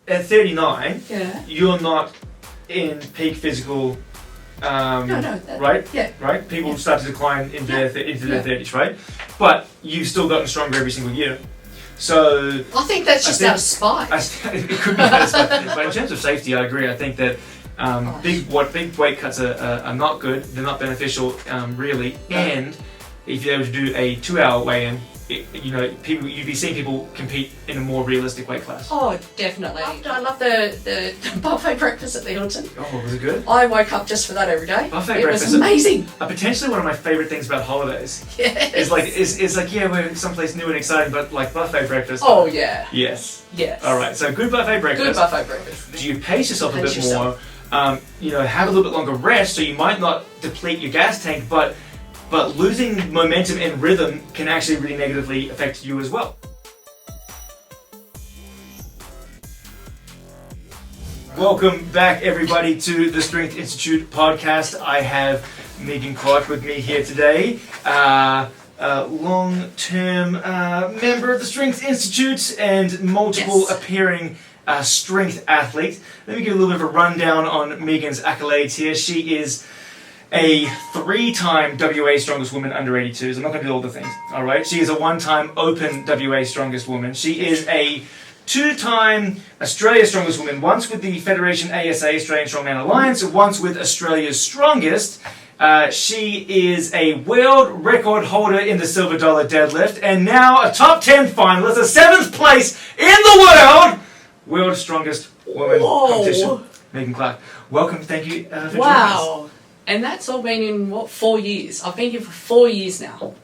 at 39, Yeah. you're not in peak physical. No. Right? Yeah. Right? People start to decline into their 30s, right? But you've still gotten stronger every single year. So I think that's just out of spite. it could be out of spite. But in terms of safety, I agree. I think that big weight cuts are not good. They're not beneficial, really. No. And if you're able to do a 2-hour weigh-in, you'd be seeing people compete in a more realistic weight class. Oh, definitely. I love the buffet breakfast at the Hilton. Oh, was it good? I woke up just for that every day. Buffet it breakfast was amazing. Potentially one of my favorite things about holidays. Yes. It's like we're someplace new and exciting, but like buffet breakfast. Oh yeah. Yes. Yes. All right. So good buffet breakfast. Good buffet breakfast. Do you pace yourself a bit more? Have a little bit longer rest, so you might not deplete your gas tank, but losing momentum and rhythm can actually really negatively affect you as well. Welcome back, everybody, to the Strength Institute podcast. I have Megan Clark with me here today, long-term member of the Strength Institute and multiple appearing strength athlete. Let me give a little bit of a rundown on Megan's accolades here. She is a 3-time WA Strongest Woman under 82s. I'm not going to do all the things, all right? She is a 1-time Open WA Strongest Woman. She is a 2-time Australia's Strongest Woman, once with the Federation ASA, Australian Strongman Alliance, once with Australia's Strongest. She is a world record holder in the silver dollar deadlift, and now a top 10 finalist, a 7th place in the World's Strongest Woman competition. Megan Clark, welcome. Thank you for joining us. Wow. And that's all been in, 4 years? I've been here for 4 years now.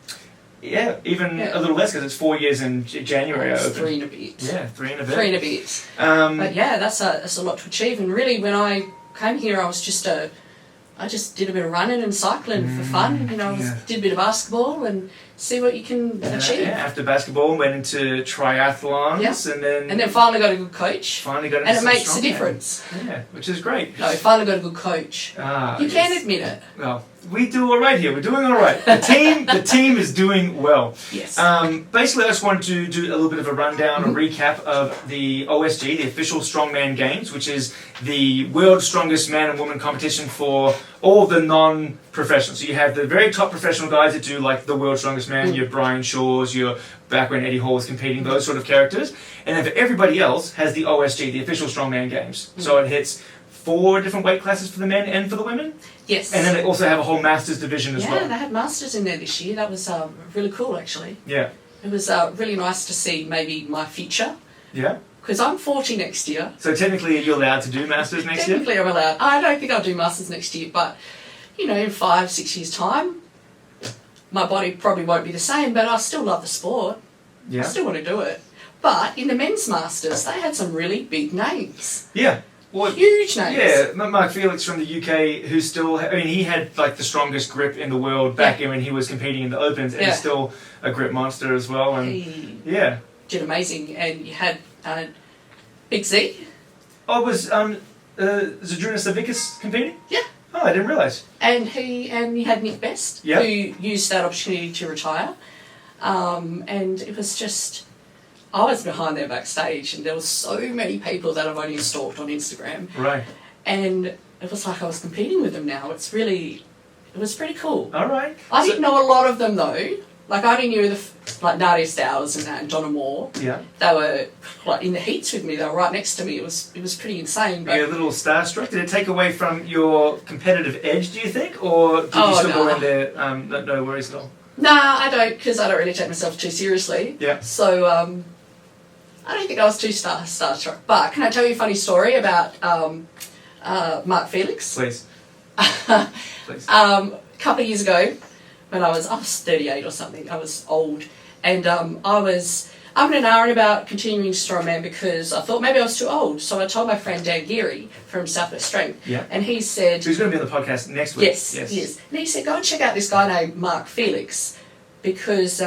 Yeah, even a little less because it's 4 years in January. It's 3 and a bit. Yeah, 3 and a bit. 3 and a bit. But yeah, that's a lot to achieve. And really, when I came here, I was just I just did a bit of running and cycling for fun. Did a bit of basketball and see what you can achieve. Yeah, after basketball, went into triathlons and then finally got a good coach. And it makes a difference. Yeah, which is great. No, finally got a good coach. You can admit it. Well, we do all right here. We're doing all right. The team is doing well. Yes. Basically, I just wanted to do a little bit of a rundown, a recap of the OSG, the official Strongman Games, which is the world's strongest man and woman competition for all the non-professionals. So you have the very top professional guys that do like the world's strongest man, your Brian Shaws, your back when Eddie Hall was competing, those sort of characters. And then for everybody else has the OSG, the official Strongman Games. So it hits 4 different weight classes for the men and for the women. Yes. And then they also have a whole Masters division as well. Yeah, they had Masters in there this year. That was really cool, actually. Yeah. It was really nice to see maybe my future. Yeah. Because I'm 40 next year. So technically you're allowed to do Masters next year? Technically I'm allowed. I don't think I'll do Masters next year, but, in 5-6 years' time, my body probably won't be the same, but I still love the sport. Yeah. I still want to do it. But in the men's Masters, they had some really big names. Yeah. Well, huge names. Yeah, Mark Felix from the UK, who still, he had like the strongest grip in the world back when he was competing in the Opens, and he's still a grip monster as well. And he did amazing. And you had Big Z. Oh, was Zadrunas Savickas competing? Yeah. Oh, I didn't realise. And you had Nick Best, who used that opportunity to retire. And it was just, I was behind there backstage, and there was so many people that I've only stalked on Instagram. Right. And it was like I was competing with them now. It was pretty cool. All right. I didn't know a lot of them though. Like I only knew like Nadia Stowers and that, and Donna Moore. Yeah. They were like in the heats with me. They were right next to me. It was pretty insane. But... Were you a little starstruck? Did it take away from your competitive edge, do you think? Or did you still go in there, no worries at all? Nah, I don't, because I don't really take myself too seriously. Yeah. So, I don't think I was too starstruck. But can I tell you a funny story about Mark Felix? Please. Please. A couple of years ago, when I was 38 or something, I was old, and I was up in an hour about continuing strongman because I thought maybe I was too old. So I told my friend Dan Geary from Southwest Strength, and he said... Who's going to be on the podcast next week. Yes. And he said, go and check out this guy named Mark Felix because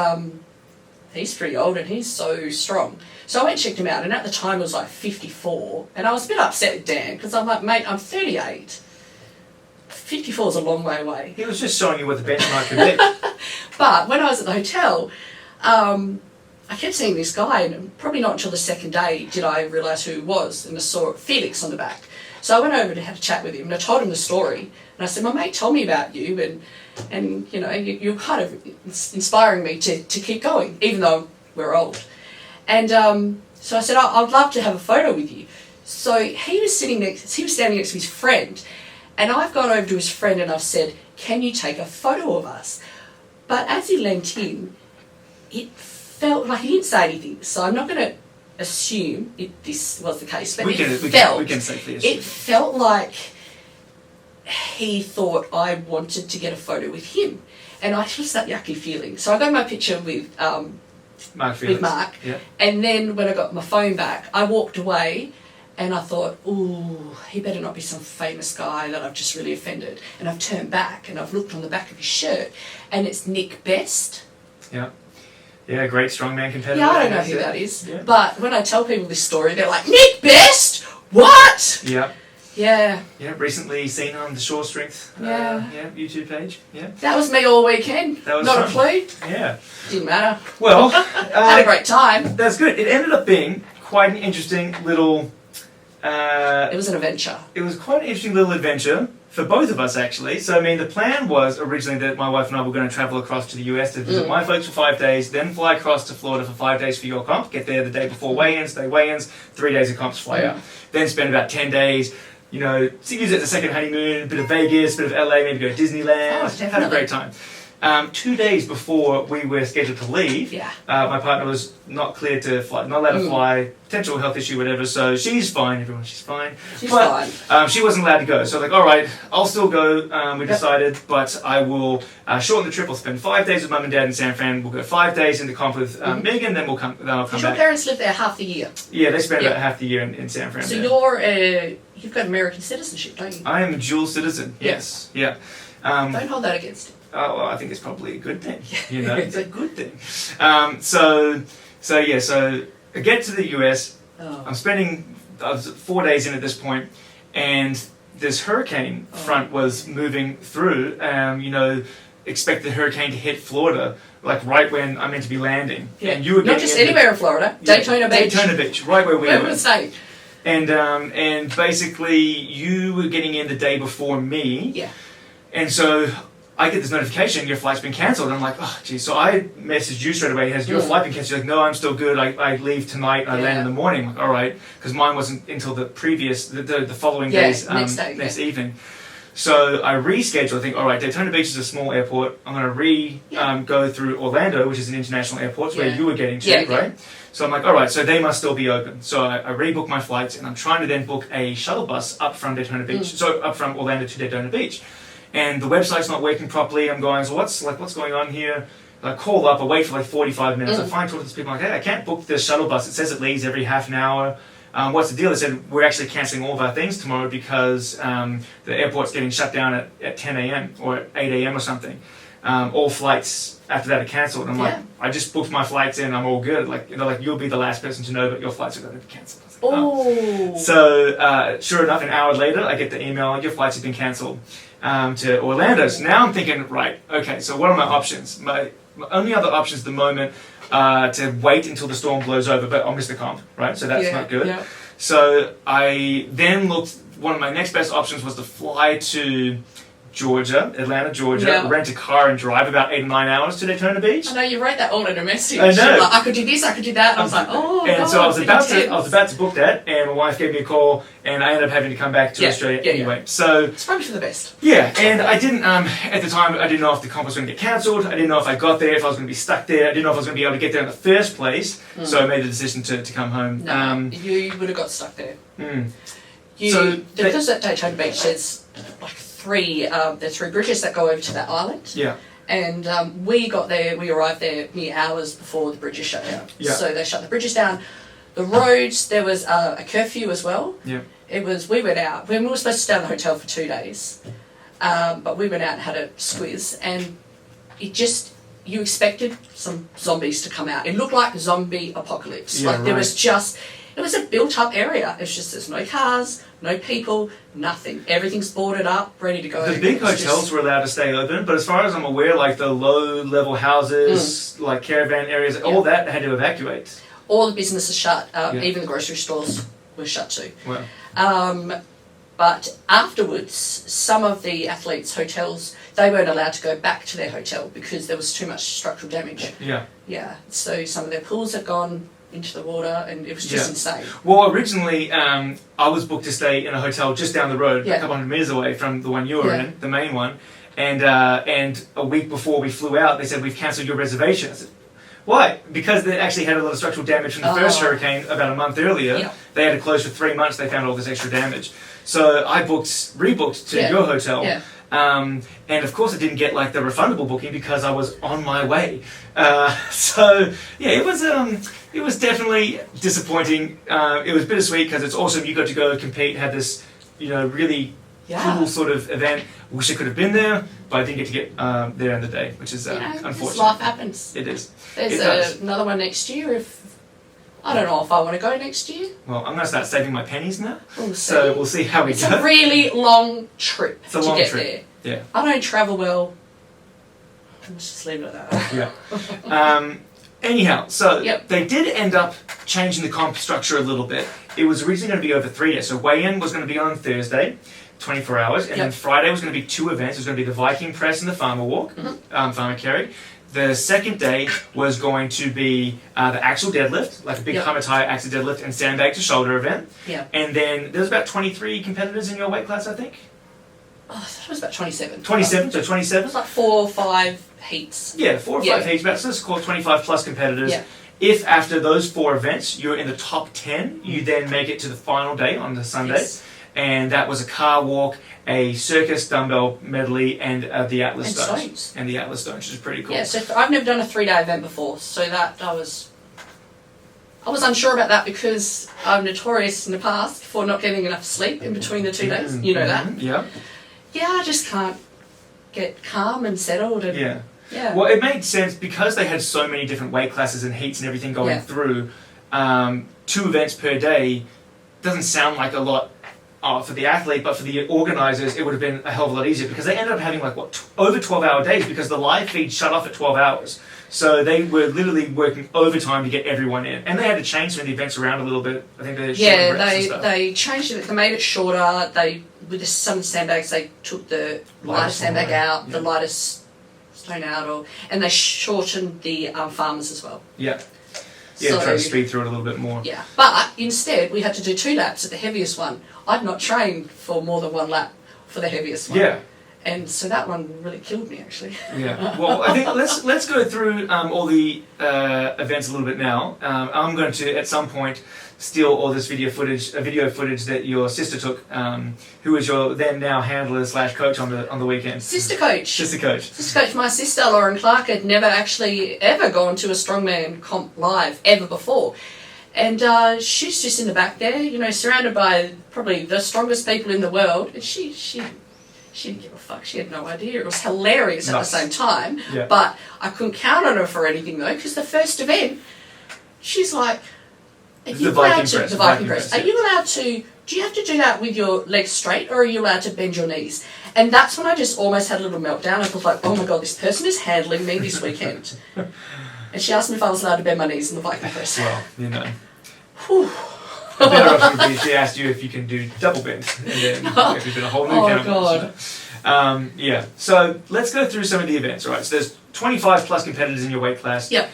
he's pretty old and he's so strong. So I went and checked him out, and at the time it was like 54, and I was a bit upset with Dan because I'm like, mate, I'm 38. 54 is a long way away. He was just showing you what the benchmark could be. But when I was at the hotel, I kept seeing this guy, and probably not until the second day did I realise who he was, and I saw Felix on the back. So I went over to have a chat with him, and I told him the story, and I said, my mate told me about you, and you know, you're kind of inspiring me to keep going, even though we're old. And so I said, I'd love to have a photo with you. So he was standing next to his friend, and I've gone over to his friend and I've said, can you take a photo of us? But as he leant in, it felt like he didn't say anything, so I'm not going to assume this was the case, but we can safely assume. It felt like he thought I wanted to get a photo with him, and I just that yucky feeling. So I got my picture with Mark, yeah. And then when I got my phone back, I walked away, and I thought, ooh, he better not be some famous guy that I've just really offended. And I've turned back and I've looked on the back of his shirt, and it's Nick Best. Yeah. Yeah, great strongman competitor. Yeah, I don't know who that is. Yeah. But when I tell people this story, they're like, Nick Best? What? Yeah. Yeah. Yeah, recently seen on the Shore Strength YouTube page. Yeah. That was me all weekend. That was not fun. a clue. Yeah. Didn't matter. Well, had a great time. That's good. It ended up being quite an interesting little... it was an adventure. It was quite an interesting little adventure for both of us, actually. So, I mean, the plan was originally that my wife and I were going to travel across to the US to visit my folks for 5 days, then fly across to Florida for 5 days for your comp, get there the day before weigh-ins, day weigh-ins, 3 days of comps, fly out. Then spend about 10 days, you know, use it as a second honeymoon, a bit of Vegas, a bit of LA, maybe go to Disneyland. Oh, definitely. Have a great time. 2 days before we were scheduled to leave, my partner was not cleared to fly, not allowed to fly, potential health issue, whatever, so she's fine, everyone, she's fine. She's fine. She wasn't allowed to go, so like, alright, I'll still go, we decided, but I will shorten the trip. I'll spend 5 days with Mum and Dad in San Fran, we'll go 5 days into comp with Megan, then I'll come Your back. parents live there half the year. Yeah, they spend about half the year in San Fran. So there. you've got American citizenship, don't you? I am a dual citizen, yes, yeah. Don't hold that against him. Oh, well, I think it's probably a good thing. You know, it's a good thing. So I get to the US. I was 4 days in at this point, and this hurricane front was moving through. You know, expect the hurricane to hit Florida, like right when I'm meant to be landing. Yeah. And you were not just anywhere in Florida. Daytona Beach. Daytona Beach, right where we were. Staying. And basically, you were getting in the day before me. Yeah. And so I get this notification, your flight's been cancelled. And I'm like, oh, geez. So I messaged you straight away, has your flight been cancelled? You're like, no, I'm still good. I leave tonight. I land in the morning. I'm like, all right. Because mine wasn't until the following day's next evening. So I reschedule. I think, all right, Daytona Beach is a small airport. I'm going to go through Orlando, which is an international airport, where you were getting to, right? So I'm like, all right, so they must still be open. So I rebook my flights, and I'm trying to then book a shuttle bus up from Daytona Beach, so up from Orlando to Daytona Beach. And the website's not working properly. I'm going, so what's going on here? I call up, I wait for like 45 minutes. I finally talk to these people, I'm like, hey, I can't book the shuttle bus. It says it leaves every half an hour. What's the deal? They said, we're actually cancelling all of our things tomorrow because the airport's getting shut down at 10 a.m. or at 8 a.m. or something. All flights after that are cancelled. I'm like, I just booked my flights in, I'm all good. Like, you know, like you'll be the last person to know, but your flights are going to be cancelled. Like, So, sure enough, an hour later, I get the email, your flights have been cancelled to Orlando. So now I'm thinking, right, okay, so what are my options? My only other options at the moment to wait until the storm blows over, but I'll miss the comp, right? So that's not good. So I then looked, one of my next best options was to fly to Atlanta, Georgia, rent a car and drive about 8 or 9 hours to Daytona Beach. I know, you wrote that all in a message. I know. Like, I could do this, I could do that. And I was like, so I was about to book that, and my wife gave me a call, and I ended up having to come back to Australia anyway. So it's probably for the best. Yeah, and I didn't, at the time, I didn't know if the comp was going to get cancelled. I didn't know if I got there, if I was going to be stuck there. I didn't know if I was going to be able to get there in the first place. So I made the decision to come home. No, you would have got stuck there. Because at Daytona Beach there's like there's 3 bridges that go over to that island. Yeah. And we arrived there mere hours before the bridges shut down. Yeah. So they shut the bridges down. The roads, there was a curfew as well. Yeah. We went out, we were supposed to stay in the hotel for 2 days, but we went out and had a squiz, and you expected some zombies to come out. It looked like a zombie apocalypse. Yeah, there was just, It was a built-up area. It's just there's no cars, no people, nothing. Everything's boarded up, ready to go. The big hotels were allowed to stay open, but as far as I'm aware, like the low-level houses, like caravan areas, all that had to evacuate. All the businesses shut. Even the grocery stores were shut too. Wow. But afterwards, some of the athletes' hotels, they weren't allowed to go back to their hotel because there was too much structural damage. Yeah. Yeah. So some of their pools had gone into the water, and it was just insane. Well, originally, I was booked to stay in a hotel just down the road, a couple hundred meters away from the one you were in, the main one. And a week before we flew out, they said, we've cancelled your reservation. I said, why? Because they actually had a lot of structural damage from the first hurricane about a month earlier. Yeah. They had to close for 3 months. They found all this extra damage. So I rebooked to your hotel. Yeah. And of course I didn't get like the refundable booking because I was on my way. So yeah, it was definitely disappointing. It was bittersweet because it's awesome. You got to go compete, had this, really cool sort of event. Wish I could have been there, but I didn't get to get there in the day, which is unfortunate. Life happens. It is. There's another one next year. I don't know if I want to go next year. Well, I'm going to start saving my pennies now. We'll see how we go. It's a really long trip to get there. Yeah. I don't travel well. Let's just leave it at that. Yeah. Anyhow, so they did end up changing the comp structure a little bit. It was originally going to be over 3 days. So weigh-in was going to be on Thursday, 24 hours, and then Friday was going to be 2 events. It was going to be the Viking Press and the Farmer Walk, Farmer Carry. The second day was going to be the axle deadlift, like a big hammer tie axle deadlift and sandbag to shoulder event. Yeah. And then there's about 23 competitors in your weight class, I think. Oh, I thought it was about 27. 27, so 27. It was like 4 or 5 heats. Yeah, 4 or 5 heats, about so let's call it 25 plus competitors. Yeah. If after those 4 events you're in the top 10, you then make it to the final day on the Sunday. Yes. And that was a car walk, a circus dumbbell medley, and the Atlas Stones. And the Atlas Stones, which is pretty cool. Yeah, so I've never done a 3-day event before, so that I was unsure about that because I'm notorious in the past for not getting enough sleep in between the 2 days. You know that. Yeah. Yeah, I just can't get calm and settled. And, yeah. Well, it made sense because they had so many different weight classes and heats and everything going through. 2 events per day doesn't sound like a lot for the athlete, but for the organisers, it would have been a hell of a lot easier because they ended up having over 12-hour days because the live feed shut off at 12 hours. So they were literally working overtime to get everyone in, and they had to change some of the events around a little bit. I think they changed it. They made it shorter. With some sandbags, they took the lightest sandbag out, the lightest stone out, and they shortened the farmers as well. Yeah. Yeah, try to speed through it a little bit more. Yeah, but instead we had to do 2 laps at the heaviest one. I'd not trained for more than 1 lap for the heaviest one. Yeah. And so that one really killed me, actually. Yeah. Well, I think let's go through all the events a little bit now. I'm going to at some point steal all this video footage that your sister took, who was your then now handler / coach on the weekend. Sister coach. My sister Lauren Clark had never actually ever gone to a strongman comp live ever before. And she's just in the back there, surrounded by probably the strongest people in the world. And she didn't give a fuck. She had no idea. It was hilarious at the same time. Yeah. But I couldn't count on her for anything, though, because the first event, she's like, the Viking press. Are you allowed to, do you have to do that with your legs straight, or are you allowed to bend your knees? And that's when I just almost had a little meltdown. I was like, oh my God, this person is handling me this weekend. And she asked me if I was allowed to bend my knees in the Viking press. Well, Whew. A better option would be she asked you if you can do double bend, and then if you've been a whole new God. Yeah. So let's go through some of the events. All right. So there's 25 plus competitors in your weight class. Yep.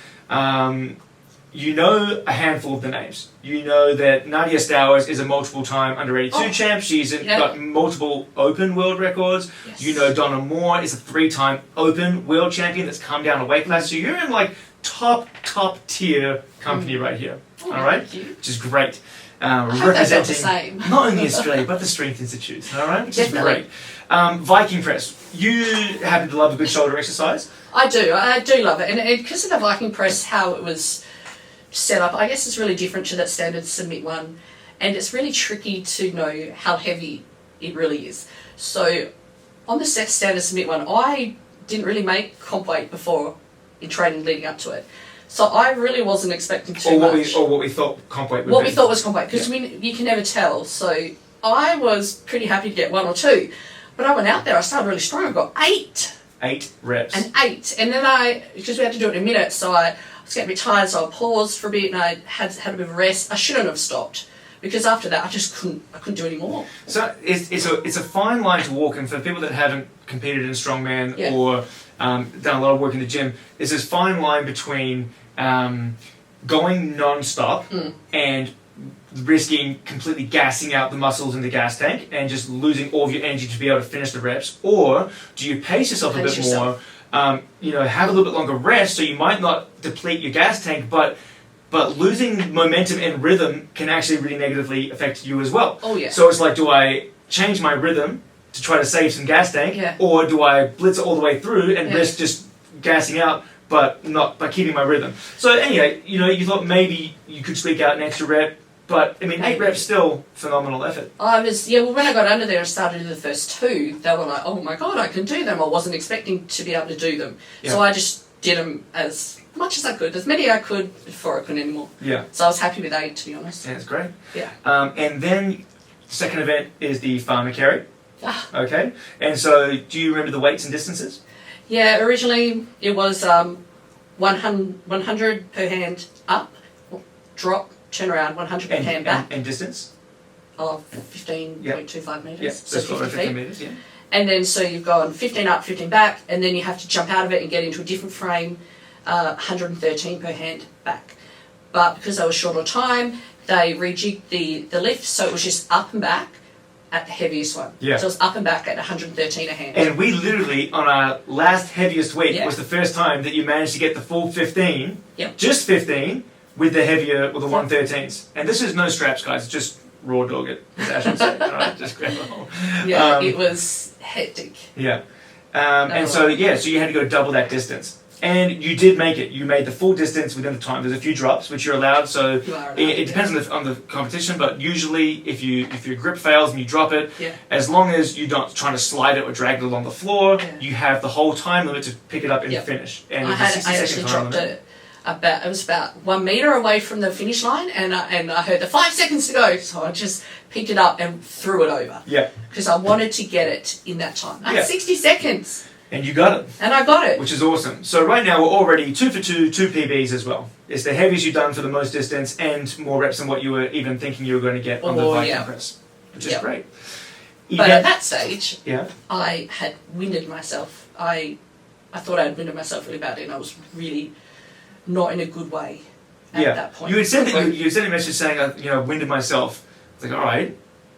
You know a handful of the names. You know that Nadia Stowers is a multiple-time under 82 champ. She's got multiple open world records. Yes. You know Donna Moore is a 3-time open world champion that's come down a weight class. So you're in like top tier company right here. Oh, all right, which is great. Representing not only Australia but the Strength Institute. All right, which is great. Viking press. You happen to love a good shoulder exercise. I do love it, and because of the Viking press, how it was set up, I guess it's really different to that standard submit one, and it's really tricky to know how heavy it really is. So on the standard submit one, I didn't really make comp weight before in training leading up to it. So I really wasn't expecting too much. Or what we thought comp weight would be. What we thought was comp weight, because you can never tell. So I was pretty happy to get 1 or 2. But I went out there, I started really strong, I got 8. 8 reps. And 8. And then because we had to do it in a minute, so I was getting a bit tired, so I paused for a bit and I had a bit of a rest. I shouldn't have stopped. Because after that, I just couldn't do any more. So it's a fine line to walk, and for people that haven't competed in strongman or done a lot of work in the gym, there's this fine line between going non-stop and risking completely gassing out the muscles in the gas tank and just losing all of your energy to be able to finish the reps, or do you pace yourself a bit more, have a little bit longer rest, so you might not deplete your gas tank, but losing momentum and rhythm can actually really negatively affect you as well. Oh, yeah. So it's like, do I change my rhythm to try to save some gas tank, or do I blitz it all the way through and risk just gassing out, but not by keeping my rhythm? So anyway, you thought maybe you could squeak out an extra rep, but I mean, 8 reps still phenomenal effort. When I got under there and started to do the first 2, they were like, oh my God, I can do them. I wasn't expecting to be able to do them. Yeah. So I just did them as much as I could, as many I could before I couldn't anymore. Yeah. So I was happy with 8, to be honest. Yeah, that's great. Yeah. And then the second event is the farmer carry. Okay. And so do you remember the weights and distances? Yeah, originally it was 100 per hand up, drop, turn around, 100 per hand back. And distance? 15.25 metres. Yep. So 50 feet. Meters, yeah. And then so you've gone 15 up, 15 back, and then you have to jump out of it and get into a different frame, 113 per hand back. But because they were short on time, they rejigged the lift, so it was just up and back at the heaviest one. Yeah. So it was up and back at 113 a hand. And we literally, on our last heaviest week, was the first time that you managed to get the full 15, just 15, with the heavier, with the 113s. And this is no straps, guys, it's just raw dog it, as Ash would say. Alright, just grab a hole. Yeah, it was hectic. Yeah. So you had to go double that distance. And you did make it. You made the full distance within the time. There's a few drops, which you're allowed. So it depends on the competition, but usually if your grip fails and you drop it, as long as you're not trying to slide it or drag it along the floor, you have the whole time limit to pick it up and finish. And I actually dropped it. It was about 1 metre away from the finish line, and I heard the 5 seconds to go, so I just picked it up and threw it over. Yeah. Because I wanted to get it in that time. I had 60 seconds. And you got it. And I got it. Which is awesome. So right now we're already 2 for 2 PBs as well. It's the heaviest you've done for the most distance and more reps than what you were even thinking you were going to get on the Viking press, which is great. But at that stage, I had winded myself. I thought I had winded myself really badly, and I was really not in a good way at that point. You had said that you sent a message saying, winded myself. It's like, all right.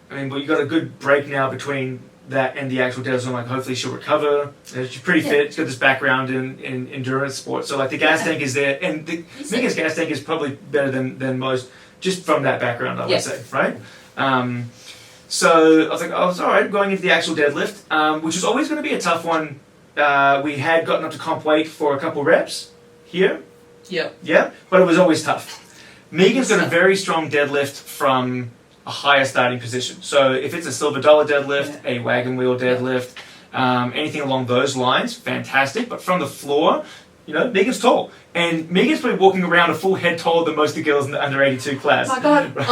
I mean, but you got a good break now between that and the actual deadlift. Like, hopefully she'll recover. She's pretty fit. She's got this background in endurance sport. So like the gas tank is there, and Megan's gas tank is probably better than most, just from that background, I would say, right? So I was like, oh, it's all right. Going into the actual deadlift, which was always going to be a tough one. We had gotten up to comp weight for a couple reps here. Yeah, but it was always tough. Megan's got a very strong deadlift from a higher starting position. So if it's a silver dollar deadlift, a wagon wheel deadlift, anything along those lines, fantastic. But from the floor, Megan's tall. And Megan's probably walking around a full head taller than most of the girls in the under 82 class. Oh my God, right?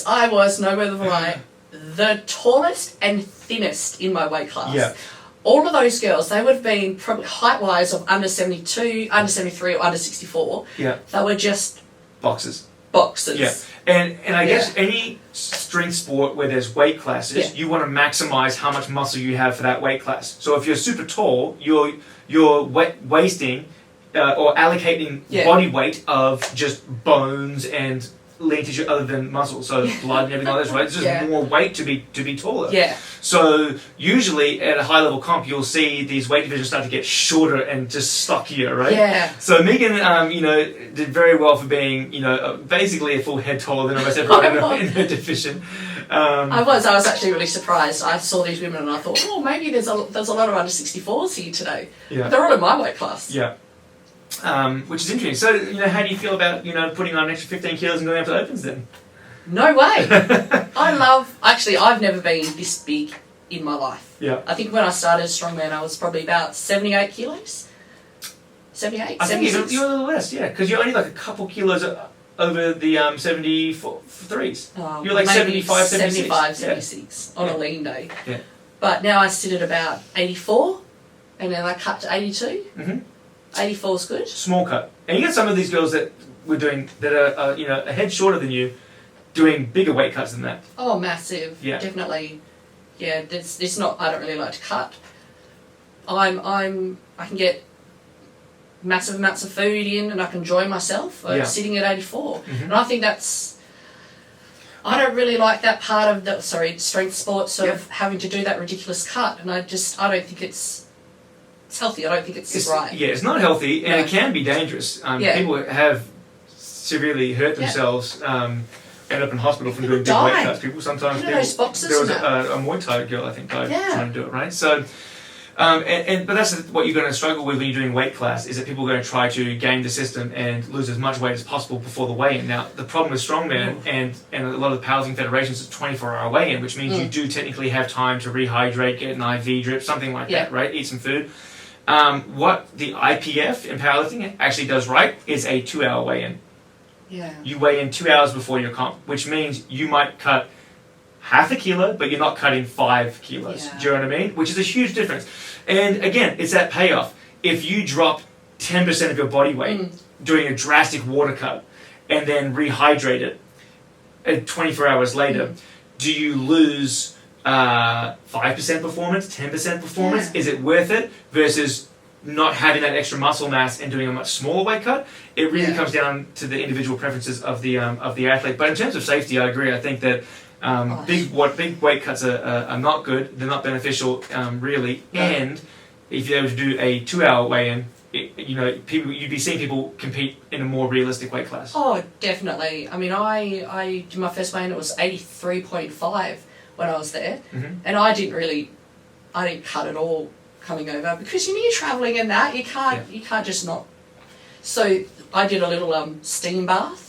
I was, no matter the lie, the tallest and thinnest in my weight class. Yeah. All of those girls, they would have been probably height-wise of under 72, under 73 or under 64. Yeah. They were just... boxes. Yeah. And I guess any strength sport where there's weight classes, you want to maximize how much muscle you have for that weight class. So if you're super tall, you're wasting or allocating body weight of just bones and lean tissue other than muscle, so blood and everything like that, right? It's just more weight to be taller. Yeah. So usually at a high level comp, you'll see these weight divisions start to get shorter and just stockier, right? Yeah. So Megan, did very well for being, basically a full head taller than almost everyone in her division. I was actually really surprised. I saw these women and I thought, oh, maybe there's a lot of under 64s here today. Yeah. But they're all in my weight class. Yeah. Which is interesting. So, how do you feel about, putting on an extra 15 kilos and going up to opens then? No way. I've never been this big in my life. Yeah. I think when I started Strongman, I was probably about 78 kilos. 78, I think 76. you're a little less, yeah, because you're only like a couple kilos over the 73s. You're like maybe 75, 76. 75, 76 on a lean day. Yeah. But now I sit at about 84, and then I cut to 82. Mm-hmm. 84 is good. Small cut. And you get some of these girls that we're doing that are a head shorter than you, doing bigger weight cuts than that. Oh, massive. Yeah. Definitely. Yeah, it's not. I don't really like to cut. I can get massive amounts of food in, and I can enjoy myself sitting at 84. Mm-hmm. And I think that's. I don't really like that part of the strength sports of having to do that ridiculous cut, and I don't think it's healthy. I don't think it's right. Yeah, it's not healthy, and it can be dangerous. People have severely hurt themselves. End up in hospital from doing big weight cuts. People sometimes those boxes. There was a Muay Thai girl, I think, trying to do it, right? So, but that's what you're going to struggle with when you're doing weight class, is that people are going to try to game the system and lose as much weight as possible before the weigh-in. Now, the problem with strongman and a lot of the powerlifting federations is 24-hour weigh-in, which means you do technically have time to rehydrate, get an IV drip, something like that, right? Eat some food. What the IPF in powerlifting actually does right is a 2-hour weigh-in. Yeah. You weigh in 2 hours before your comp, which means you might cut half a kilo, but you're not cutting 5 kilos. Yeah. Do you know what I mean? Which is a huge difference. And again, it's that payoff. If you drop 10% of your body weight doing a drastic water cut and then rehydrate it 24 hours later, do you lose 5% performance, 10% performance? Yeah. Is it worth it versus not having that extra muscle mass and doing a much smaller weight cut? It really comes down to the individual preferences of the athlete. But in terms of safety, I agree. I think that big weight cuts are not good. They're not beneficial, really. No. And if you're able to do a 2-hour weigh-in, you'd be seeing people compete in a more realistic weight class. Oh, definitely. I mean, I did my first weigh-in. It was 83.5 when I was there, and I didn't cut at all coming over, because you're travelling and that you can't just not. So I did a little steam bath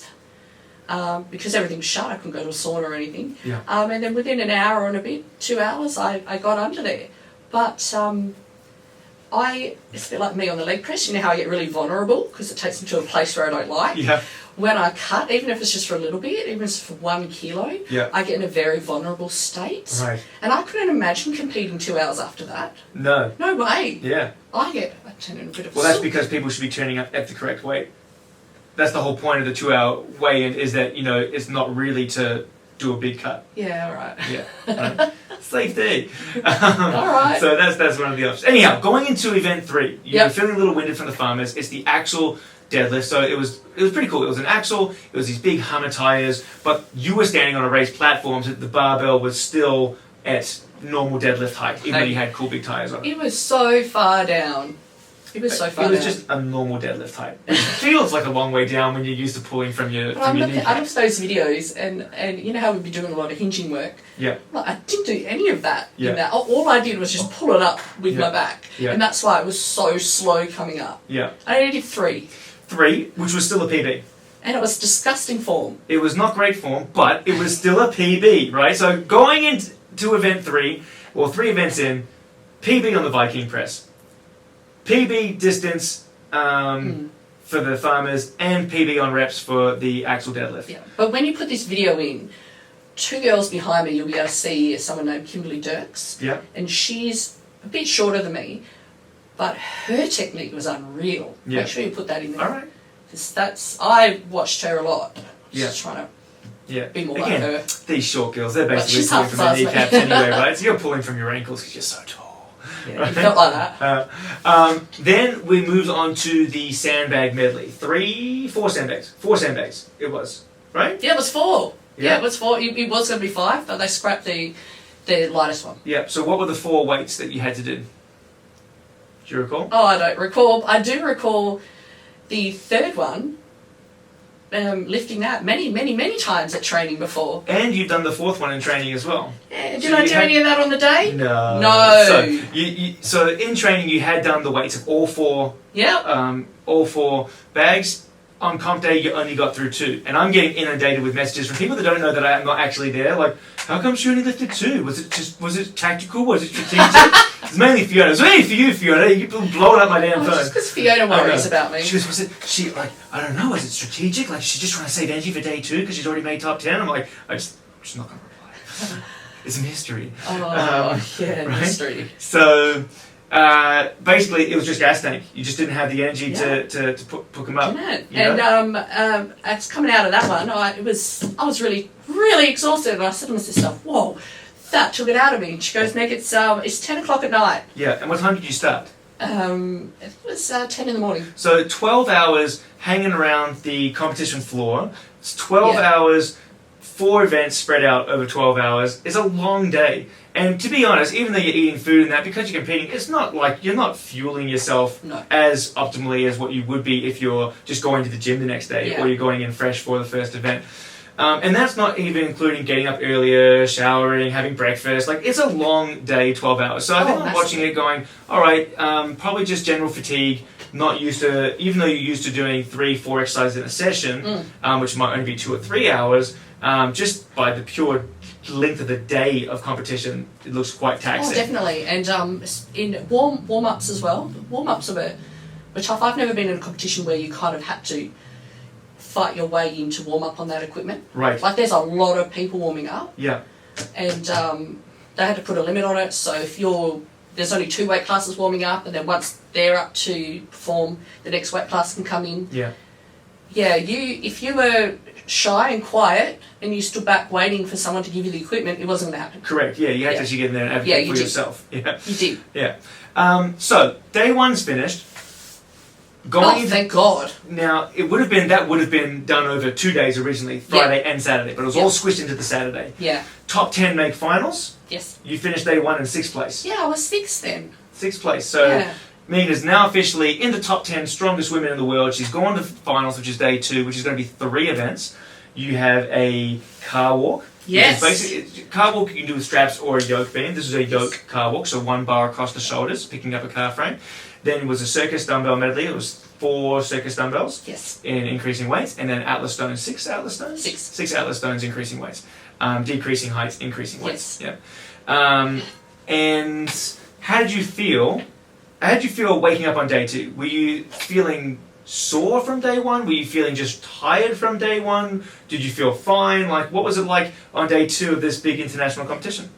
because everything's shut. I couldn't go to a sauna or anything. Yeah. And then within an hour and a bit, 2 hours, I got under there. But it's a bit like me on the leg press. You know how I get really vulnerable because it takes me to a place where I don't like. Yeah. When I cut, even if it's just for a little bit, even if it's for 1 kilo, I get in a very vulnerable state. Right. And I couldn't imagine competing 2 hours after that. No. No way. Yeah. I turn in a bit of that's because people should be turning up at the correct weight. That's the whole point of the 2-hour weigh-in, is that, it's not really to do a big cut. Yeah, right. Yeah. Safety. All right. So that's one of the options. Anyhow, going into event 3, you're feeling a little winded from the farmers. It's the axle deadlift. So it was pretty cool. It was an axle. It was these big Hummer tires, but you were standing on a raised platform, so the barbell was still at normal deadlift height, even though you had cool big tires on it. It was so far down. It was just a normal deadlift height. It feels like a long way down when you're used to pulling from your kneecap. I looked at those videos, and you know how we'd be doing a lot of hinging work? Yeah. Like, I didn't do any of that in that. All I did was just pull it up with my back. Yeah. And that's why it was so slow coming up. Yeah. I only did 3. 3, which was still a PB. And it was disgusting form. It was not great form, but it was still a PB, right? So going into event 3, or 3 events in, PB on the Viking press. PB distance for the farmers, and PB on reps for the axle deadlift. Yeah. But when you put this video in, 2 girls behind me, you'll be able to see someone named Kimberly Dirks. Yeah. And she's a bit shorter than me, but her technique was unreal. Yeah. Make sure you put that in there. All right. Because I watched her a lot. Just trying to be more like her. These short girls, they're basically pulling from their kneecaps anyway, right? So you're pulling from your ankles because you're so tall. Yeah, right? It felt like that. Then we moved on to the sandbag medley. 4 sandbags. 4 sandbags it was, right? Yeah, it was 4. Yeah, it was 4. It was going to be 5, but they scrapped the lightest one. Yeah, so what were the 4 weights that you had to do? Do you recall? Oh, I don't recall. I do recall the 3rd one, lifting that many times at training before. And you've done the 4th one in training as well. Yeah, did I do any of that on the day? No. No. So in training you had done the weights of all 4. Yeah. All 4 bags. On comp day you only got through 2, and I'm getting inundated with messages from people that don't know that I'm not actually there. Like, how come she only lifted 2? Was it tactical? Was it strategic? It's mainly Fiona. It's mainly for you, Fiona. You keep blowing up my damn phone. Just because Fiona worries about me. She goes, was it, she, like, I don't know, is it strategic? Like, she's just trying to save energy for day 2 because she's already made top 10? I'm like, I'm just not going to reply. It's a mystery. Yeah, right? mystery. So, basically, it was just gas tank. You just didn't have the energy to put them up. And it's coming out of that one. I was really, really exhausted, and I said to my sister, "Whoa, that took it out of me." And she goes, "Meg, it's 10 o'clock at night." Yeah, and what time did you start? It was 10 in the morning. So 12 hours hanging around the competition floor. It's 12 hours, 4 events spread out over 12 hours. It's a long day. And to be honest, even though you're eating food and that, because you're competing, it's not like you're not fueling yourself as optimally as what you would be if you're just going to the gym the next day or you're going in fresh for the first event. And that's not even including getting up earlier, showering, having breakfast. Like, it's a long day, 12 hours. So I think I'm watching it going, all right, probably just general fatigue, not used to, even though you're used to doing 3-4 exercises in a session, which might only be 2 or 3 hours, just by the pure length of the day of competition, it looks quite taxing. Oh, definitely. And in warm-ups as well. Warm-ups are tough. I've never been in a competition where you kind of had to fight your way in to warm up on that equipment. Right. Like, there's a lot of people warming up. Yeah. And they had to put a limit on it. So if there's only 2 weight classes warming up, and then once they're up to perform, the next weight class can come in. Yeah. Yeah, if you were shy and quiet and you stood back waiting for someone to give you the equipment, it wasn't going to happen. Correct, yeah, you had to actually get in there and advocate for yourself. Yeah, you did. Yeah. So, day 1's finished. Thank God. Now, that would have been done over 2 days originally, Friday and Saturday, but it was all squished into the Saturday. Yeah. Top 10 make finals. Yes. You finished day 1 in 6th place. Yeah, I was 6th then. 6th place. So, Megan is now officially in the top 10 strongest women in the world. She's gone to finals, which is day 2, which is going to be 3 events. You have a car walk. Yes. Basically, car walk you can do with straps or a yoke beam. This is a yoke car walk, so 1 bar across the shoulders, picking up a car frame. Then it was a circus dumbbell medley. It was 4 circus dumbbells in increasing weights, and then Atlas stones, 6 Atlas stones? 6 Atlas stones increasing weights. Decreasing heights, increasing weights. Yes. Yeah. And how did you feel? How did you feel waking up on day 2? Were you feeling sore from day 1? Were you feeling just tired from day 1? Did you feel fine? Like, what was it like on day 2 of this big international competition?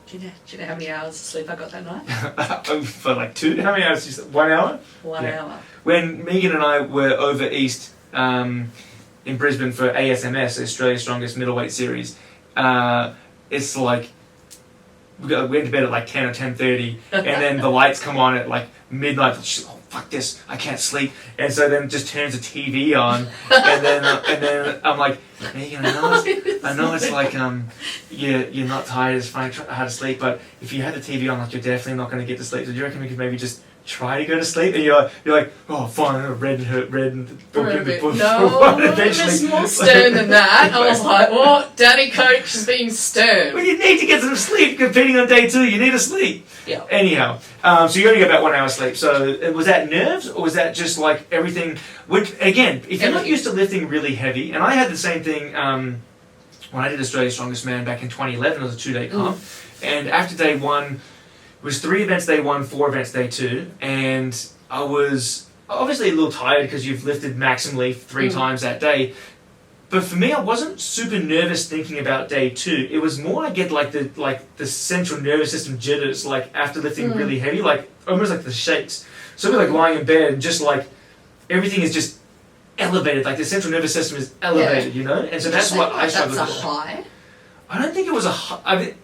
Do you know how many hours of sleep I got that night? For like 2? How many hours? 1 hour? 1 hour. When Megan and I were over east in Brisbane for ASMS, Australia's Strongest Middleweight Series, it's like we went to bed at like 10 or 10:30, and then the lights come on at like midnight. She's like, oh, fuck this, I can't sleep. And so then just turns the TV on, and then I'm like, Megan, I know it's like you're not tired, it's fine, hard to sleep, but if you had the TV on, like, you're definitely not going to get to sleep. So do you reckon we could maybe just try to go to sleep? And you're like, oh, fine, red and the book. No, it was more stern than that. I was like, what? Daddy Coach is being stern. Well, you need to get some sleep. Competing on day 2, you need to sleep. Yeah. Anyhow, so you only get about 1 hour sleep. So was that nerves, or was that just like everything? Which, again, if you're not used to lifting really heavy, and I had the same thing when I did Australia's Strongest Man back in 2011. It was a 2-day comp, and after day 1. It was 3 events day 1, 4 events day 2, and I was obviously a little tired because you've lifted maximally 3 times that day. But for me, I wasn't super nervous thinking about day 2. It was more I get like the central nervous system jitters, like after lifting really heavy, like almost like the shakes. So I'd be like lying in bed and just like everything is just elevated, like the central nervous system is elevated, you know. And so that's what I struggled with. That's a high. I don't think it was a high.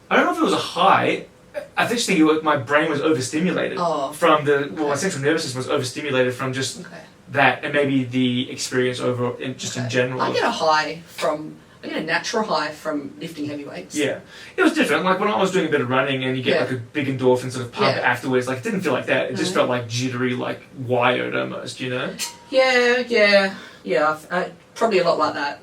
I don't know if it was a high. I just think my brain was overstimulated from my central nervous system was overstimulated from just that, and maybe the experience in general. I get a natural high from lifting heavy weights. Yeah, it was different. Like when I was doing a bit of running, and you get like a big endorphin sort of pump afterwards. Like it didn't feel like that. It just felt like jittery, like wired almost. You know? Yeah. Probably a lot like that.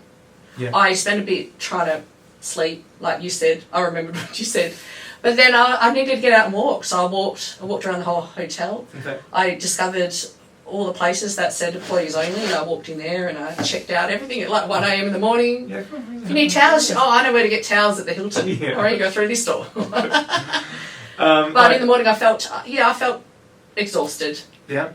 Yeah. I spent a bit trying to sleep, like you said. I remembered what you said. But then I needed to get out and walk, so I walked around the whole hotel. Okay. I discovered all the places that said employees only, and I walked in there and I checked out everything at like 1 a.m. in the morning. Yeah. If you need towels, I know where to get towels at the Hilton. Yeah. All right, you go through this door. But in the morning I felt exhausted. Yeah.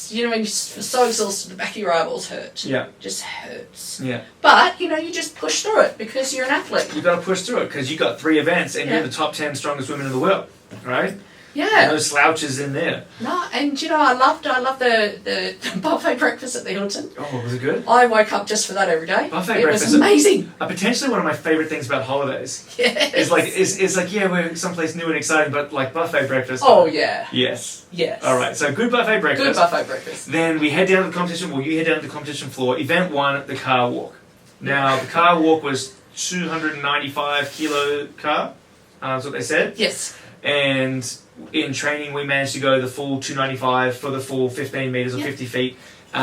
You know, when you're so exhausted, the back of your eyeballs hurt. Yeah. Just hurts. Yeah. But, you know, you just push through it because you're an athlete. You've got to push through it because you got 3 events and Yeah. you're the top 10 strongest women in the world, right? Yeah. No slouches in there. No, and you know, I loved the buffet breakfast at the Hilton. Oh, was it good? I woke up just for that every day. Buffet it breakfast was amazing. Potentially one of my favorite things about holidays. Yes. It's like yeah, we're someplace new and exciting, but like buffet breakfast. Oh yeah. Yes. Yes. All right. So good buffet breakfast. Good buffet breakfast. Then we head down to the competition. Well, you head down to the competition floor. Event 1, the car walk. Now the car walk was 295 kilo car. That's what they said. Yes. And in training, we managed to go the full 295 for the full 15 meters or 50 feet. But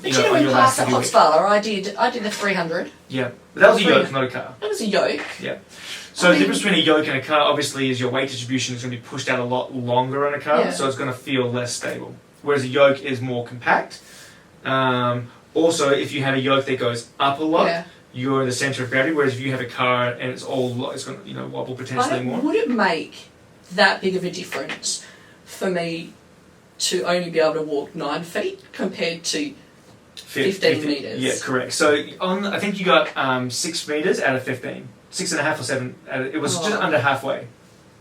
you know, in your class last at heavy Hotsparler, I did the 300. Yeah, but that was a yoke, not a car. That was a yoke. Yeah. So the difference between a yoke and a car, obviously, is your weight distribution is going to be pushed out a lot longer on a car, so it's going to feel less stable. Whereas a yoke is more compact. Also, if you have a yoke that goes up a lot, you're in the center of gravity. Whereas if you have a car and it's going to wobble potentially more. Would it make that big of a difference for me to only be able to walk 9 feet compared to 15 metres? Yeah, correct. So I think you got 6 metres out of 15. 6.5 or 7. It was just under halfway.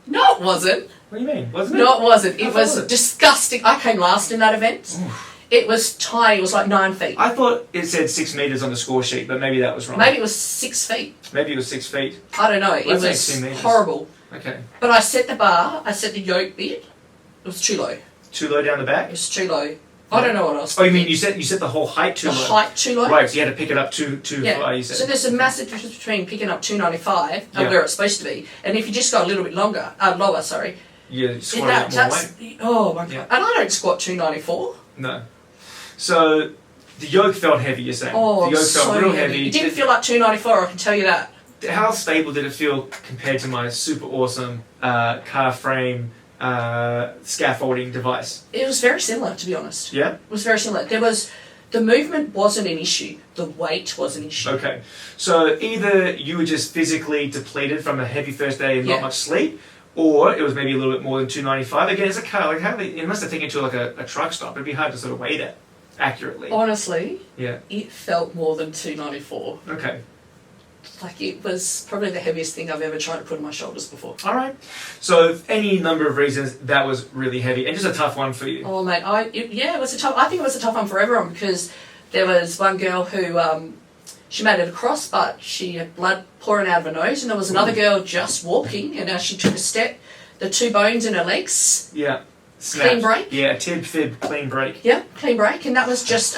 No, it wasn't. What do you mean? Wasn't it? No, it wasn't. It was disgusting. I came last in that event. Oof. It was tiny. It was like 9 feet. I thought it said 6 metres on the score sheet, but maybe that was wrong. Maybe it was 6 feet. Maybe it was 6 feet. I don't know. Well, it was horrible. Okay. But I set the bar. I set the yoke bit. It was too low. Too low down the back? It was too low. I don't know what else. Oh, you mean you set the whole height too low? The height too low? Right, so you had to pick it up too far, you said. So there's a massive difference between picking up 295 and where it's supposed to be, and if you just go a little bit lower, you squat a lot more weight. Oh my god. And I don't squat 294. No. So the yoke felt heavy, you're saying? Oh, the yoke felt real heavy. It didn't feel like 294, I can tell you that. How stable did it feel compared to my super awesome car frame scaffolding device? It was very similar, to be honest. Yeah? It was very similar. The movement wasn't an issue. The weight was an issue. Okay. So either you were just physically depleted from a heavy first day and not much sleep, or it was maybe a little bit more than 295. Again, it's a car. Like unless they're taking it to like a truck stop, it'd be hard to sort of weigh that accurately. Honestly, yeah, it felt more than 294. Okay. Like, it was probably the heaviest thing I've ever tried to put on my shoulders before. All right. So, any number of reasons, that was really heavy and just a tough one for you. Oh, mate, it was a tough. I think it was a tough one for everyone because there was one girl who she made it across, but she had blood pouring out of her nose, and there was another girl just walking, and as she took a step, the 2 bones in her legs. Yeah. Snapped. Clean break. Yeah, tib fib clean break. Yeah, clean break, and that was just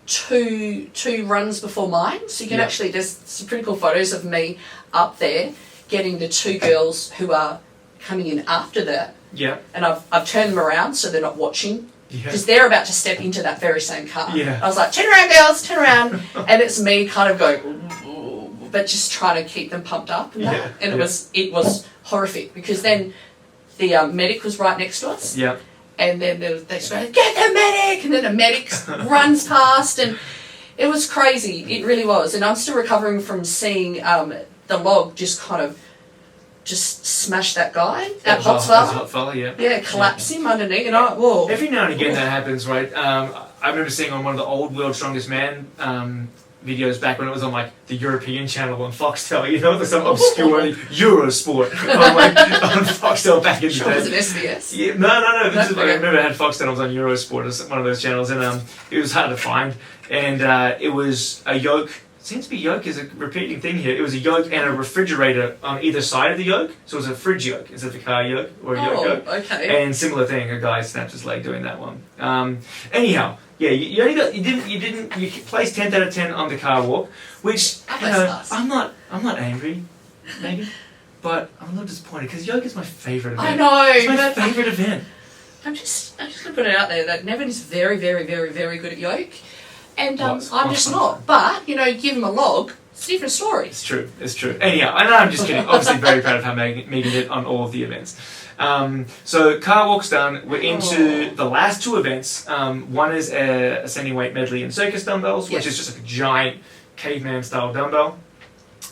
two runs before mine. So you can actually, there's some pretty cool photos of me up there getting the 2 girls who are coming in after that. Yeah. And I've turned them around so they're not watching. Because they're about to step into that very same car. Yeah. I was like, turn around, girls, turn around. And it's me kind of going, ooh, but just trying to keep them pumped up. And, and it was horrific because then the medic was right next to us. Yeah. And then they started, get the medic! And then the medic runs past, and it was crazy. It really was. And I'm still recovering from seeing the log just kind of just smash that guy at Hot Fella, yeah. Yeah, collapse him underneath. And whoa. Every now and again that happens, right? I remember seeing on one of the old World's Strongest Man videos back when it was on like the European channel on Foxtel, you know, there's some obscure Eurosport on Foxtel back in the day. Was it SBS? Yeah, no. This is like, I remember I had Foxtel, I was on Eurosport, or one of those channels, and it was hard to find. And it was a yoke. Seems to be yoke is a repeating thing here. It was a yoke and a refrigerator on either side of the yoke, so it was a fridge yoke instead of a car yoke or a yoke. Okay. And similar thing, a guy snapped his leg doing that one. Anyhow, yeah, you placed 10th out of 10 on the car walk, which I'm not angry, maybe, but I'm a little disappointed because yoke is my favorite event. I know, it's my favorite event. I'm just gonna put it out there that Nevin is very, very, very, very good at yoke. And I'm just not. But, you know, give him a log, it's a different story. It's true. Anyhow, and I'm just kidding. Obviously very proud of how Megan did on all of the events. So car walk's done. We're into the last 2 events. One is a ascending weight medley and circus dumbbells, which is just like a giant caveman style dumbbell.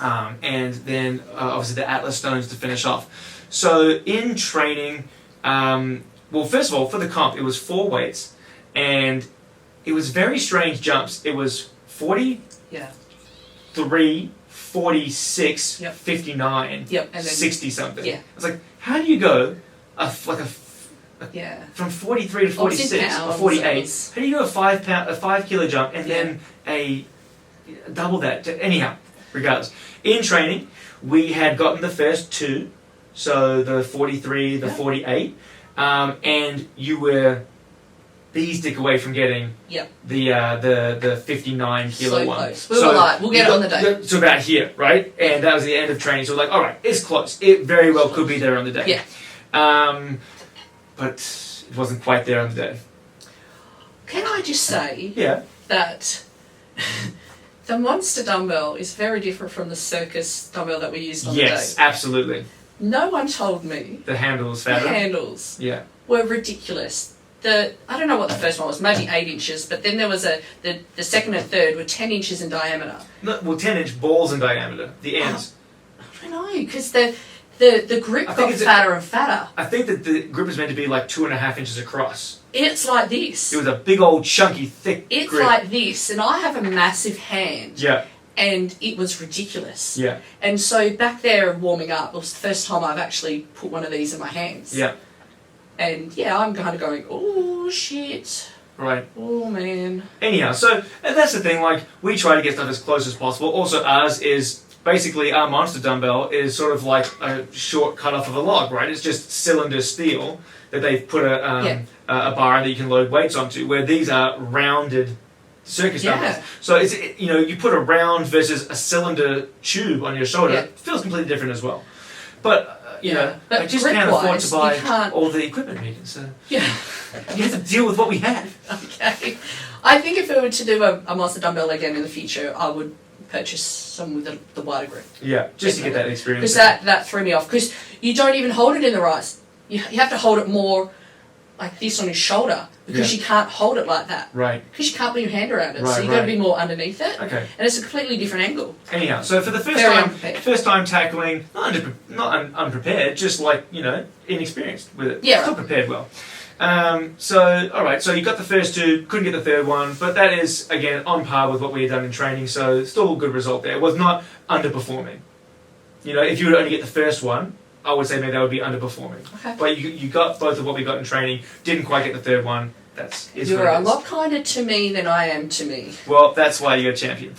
and then obviously the Atlas stones to finish off. So in training, well, first of all, for the comp, it was 4 weights, and it was very strange jumps. It was 40, 3, 46, 59, and then 60 something. Yeah. I was like, how do you go from 43 to 46 or 48? How do you do a 5 kilo jump and then a double that? Anyhow, regardless. In training, we had gotten the first 2, so the 43, the 48, and you were bees dick away from getting the 59 kilo so one. Close. We were like, we'll get it on the day. So about here, right? And that was the end of training. So we're like, all right, it's close. It very well could be there on the day. Yeah. But it wasn't quite there on the day. Can I just say that the monster dumbbell is very different from the circus dumbbell that we used on the day? Yes, absolutely. No one told me the handles fatter. The handles were ridiculous. I don't know what the first one was, maybe 8 inches, but then there was the second and third were 10 inches in diameter. No, well, 10-inch balls in diameter, the ends. I don't know, because the grip got fatter and fatter. I think that the grip is meant to be like 2.5 inches across. It's like this. It was a big old chunky thick It's grip. like this, and I have a massive hand. Yeah. And it was ridiculous. Yeah. And so back there warming up, it was the first time I've actually put one of these in my hands. Yeah. And I'm kind of going, oh shit. Right. Oh man. Anyhow, so that's the thing, like, we try to get stuff as close as possible. Also, ours is basically, our monster dumbbell is sort of like a short cut off of a log, right? It's just cylinder steel that they've put a bar that you can load weights onto, where these are rounded circus dumbbells. So it's, you put a round versus a cylinder tube on your shoulder, it feels completely different as well. But but I just can't afford to buy all the equipment, Megan, so you have to deal with what we have. Okay. I think if we were to do a monster dumbbell again in the future, I would purchase some with the wider grip. Yeah, just to get that experience. Because that threw me off, because you don't even hold it in the right. You have to hold it more like this on your shoulder, because you can't hold it like that. Right. Because you can't put your hand around it, right, so you've got to be more underneath it. Okay. And it's a completely different angle. Anyhow, so for the first time tackling, not unprepared, just like, inexperienced with it. Yeah. Still prepared well. So you got the first 2, couldn't get the third one, but that is, again, on par with what we had done in training, so still a good result there. It was not underperforming. If you would only get the first one, I would say maybe that would be underperforming. Okay. But you got both of what we got in training, didn't quite get the third one. You're a lot kinder to me than I am to me. Well, that's why you're a champion.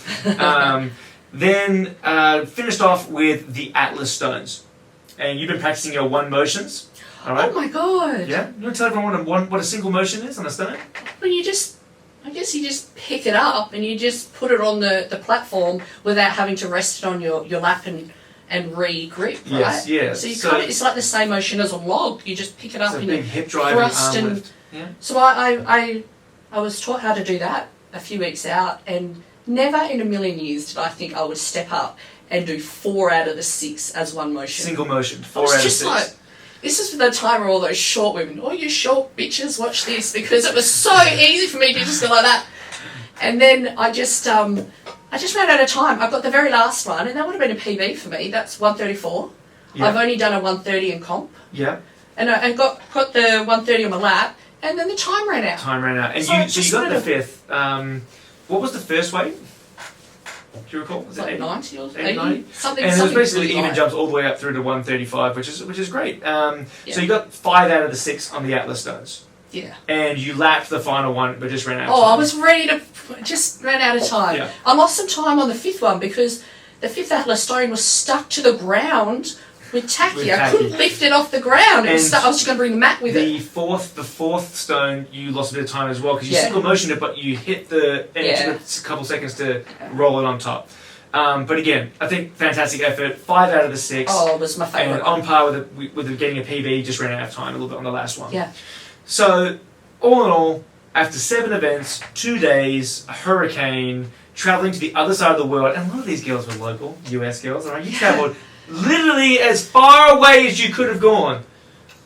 Then finished off with the Atlas stones. And you've been practicing your 1 motions. All right? Oh my god. Yeah? You want to tell everyone what a single motion is on a stone? Well, I guess you just pick it up and you just put it on the platform without having to rest it on your lap and re-grip, right? Yes, yes. So it's like the same motion as a log. You just pick it up and you hip drive thrust and arm lift. Yeah. So I was taught how to do that a few weeks out, and never in a million years did I think I would step up and do 4 out of the 6 as 1 motion. Single motion, 4 out of 6. Like, this is the time where all those short women, oh, you short bitches, watch this, because it was so easy for me to just go like that. And then I just ran out of time. I got the very last one, and that would have been a PB for me. That's 134. Yeah. I've only done a 130 in comp. Yeah. And I got the 130 on my lap, and then the time ran out. And so you got the 5th. What was the first weight? Do you recall? Was it 90 or 80? 90? Something. And it was basically really even high. jumps all the way up through to 135, which is great. So you got 5 out of the 6 on the Atlas stones. Yeah. And you lapped the final one, but just ran out of time. I was ready to... Just ran out of time. Yeah. I lost some time on the 5th one because the 5th Atlas stone was stuck to the ground with tacky. I couldn't lift it off the ground. I was just going to bring the mat with it. The fourth stone, you lost a bit of time as well because you single motioned it, but you hit the... And it took a couple seconds to roll it on top. But again, I think fantastic effort. 5 out of the 6. Oh, it was my favourite. And on par with getting a PB, just ran out of time a little bit on the last one. Yeah. So, all in all, after 7 events, 2 days, a hurricane, travelling to the other side of the world, and a lot of these girls were local, US girls, alright? You travelled literally as far away as you could have gone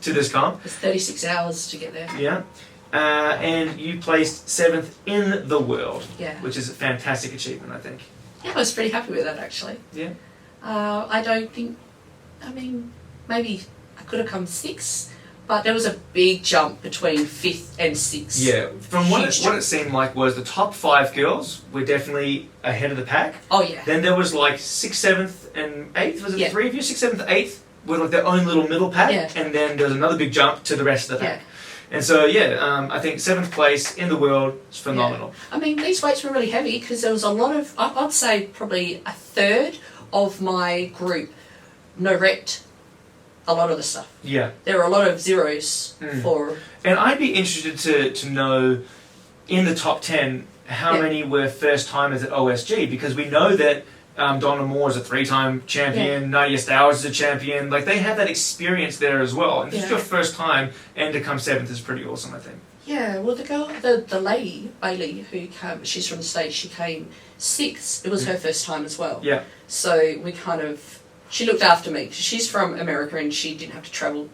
to this comp. It's 36 hours to get there. Yeah. And you placed 7th in the world. Yeah. Which is a fantastic achievement, I think. Yeah, I was pretty happy with that, actually. Yeah. I don't think, I mean, maybe I could have come 6th, but there was a big jump between 5th and 6th. Yeah, from what it seemed like was the top 5 girls were definitely ahead of the pack. Oh, yeah. Then there was like 6th, 7th, and 8th. Was it 3 of you? 6th, 7th, 8th were like their own little middle pack. Yeah. And then there was another big jump to the rest of the pack. Yeah. And so, I think 7th place in the world is phenomenal. Yeah. I mean, these weights were really heavy because there was a lot of, I'd say probably a third of my group no-repped a lot of the stuff. Yeah. There were a lot of zeros for... And I'd be interested to know in the top 10 how many were first-timers at OSG, because we know that Donna Moore is a 3-time champion, Nadia Stowers is a champion. Like, they have that experience there as well. And this is your first time, and to come 7th is pretty awesome, I think. Yeah, well, the girl, the lady, Bailey, who came, she's from the States, she came 6th. It was her first time as well. Yeah. So we kind of, she looked after me. She's from America and she didn't have to travel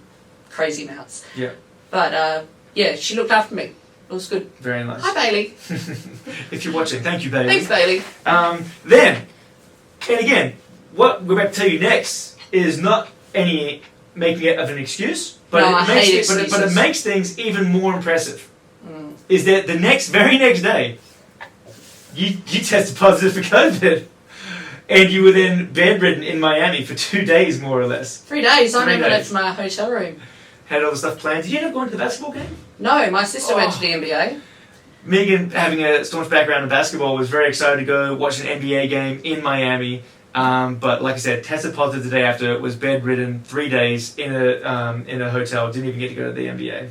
crazy amounts. Yeah. But, she looked after me. It was good. Very nice. Hi, Bailey. If you're watching, thank you, Bailey. Thanks, Bailey. Then, and again, what we're about to tell you next is not any making it of an excuse, but, it makes things even more impressive. Is that the very next day, you tested positive for COVID, and you were then bedridden in Miami for 2 days, more or less. 3 days. I never left my hotel room. Had all the stuff planned. Did you end up going to the basketball game? No, my sister went to the NBA. Megan, having a staunch background in basketball, was very excited to go watch an NBA game in Miami. But like I said, tested positive the day after, was bedridden 3 days in a hotel, didn't even get to go to the NBA.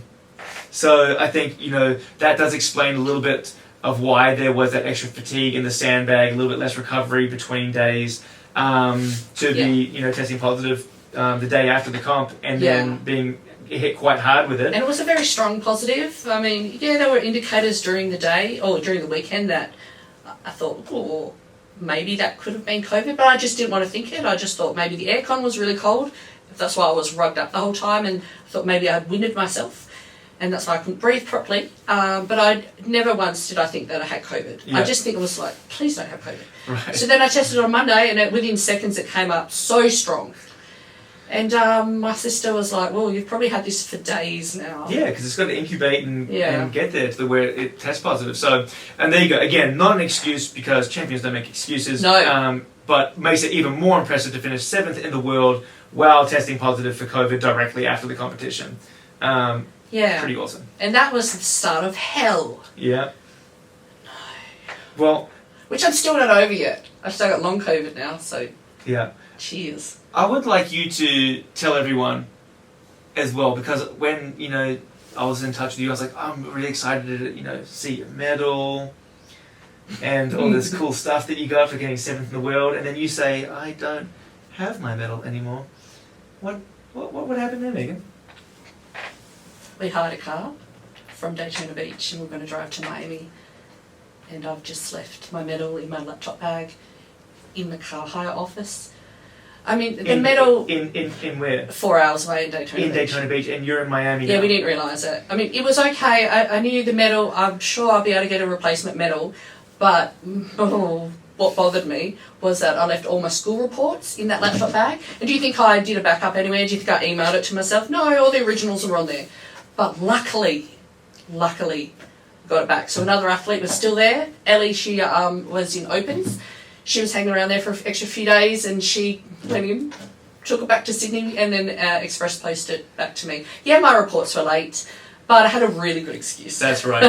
So I think, that does explain a little bit of why there was that extra fatigue in the sandbag, a little bit less recovery between days, to be, testing positive the day after the comp, and then being hit quite hard with it. And it was a very strong positive. I mean, there were indicators during the day, or during the weekend, that I thought, oh, maybe that could have been COVID, but I just didn't want to think it. I just thought maybe the aircon was really cold. That's why I was rugged up the whole time, and I thought maybe I'd winded myself, and that's why I couldn't breathe properly. But I never once did I think that I had COVID. Yeah. I just think it was like, please don't have COVID. Right. So then I tested on Monday, and within seconds it came up so strong. And my sister was like, well, you've probably had this for days now. Yeah, because it's got to incubate and get there to where it tests positive. So, and there you go. Again, not an excuse, because champions don't make excuses. No. But makes it even more impressive to finish 7th in the world while testing positive for COVID directly after the competition. Pretty awesome. And that was the start of hell. Yeah. No. Well. Which I'm still not over yet. I've still got long COVID now, so. Yeah. Cheers. I would like you to tell everyone as well, because when, I was in touch with you, I was like, I'm really excited to, see your medal and all this cool stuff that you got for getting 7th in the world, and then you say, I don't have my medal anymore. What happened there, Megan? We hired a car from Daytona Beach and we're going to drive to Miami, and I've just left my medal in my laptop bag in the car hire office. I mean, the medal... In where? 4 hours away in Daytona Beach. In Daytona Beach, and you're in Miami now. Yeah, we didn't realise it. I mean, it was okay. I knew the medal. I'm sure I'll be able to get a replacement medal. But what bothered me was that I left all my school reports in that laptop bag. And do you think I did a backup anywhere? Do you think I emailed it to myself? No, all the originals were on there. But luckily, got it back. So another athlete was still there. Ellie, she was in Opens. She was hanging around there for an extra few days, and she went in, took it back to Sydney, and then express posted it back to me. Yeah, my reports were late, but I had a really good excuse. That's right.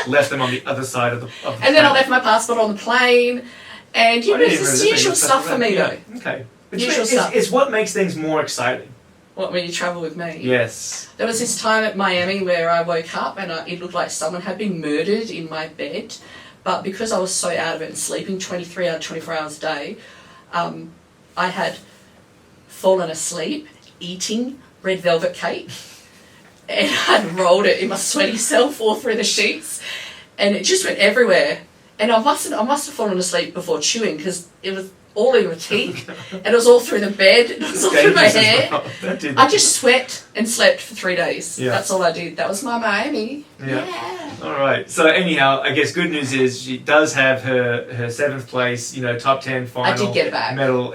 Left them on the other side of the plane. And then I left my passport on the plane, and it's the usual stuff for me, though. Okay. Usual stuff. It's what makes things more exciting. What, when you travel with me? Yes. There was this time at Miami where I woke up and it looked like someone had been murdered in my bed. But because I was so out of it and sleeping 23 out of 24 hours a day, I had fallen asleep eating red velvet cake, and I'd rolled it in my sweaty self all through the sheets, and it just went everywhere. And I must have fallen asleep before chewing, because all in my teeth, and it was all through the bed, it was all through my hair. Well. I just sweat and slept for 3 days. Yeah. That's all I did. That was my Miami. Yeah. All right. So anyhow, I guess good news is she does have her 7th place, top 10 final I did get it back. medal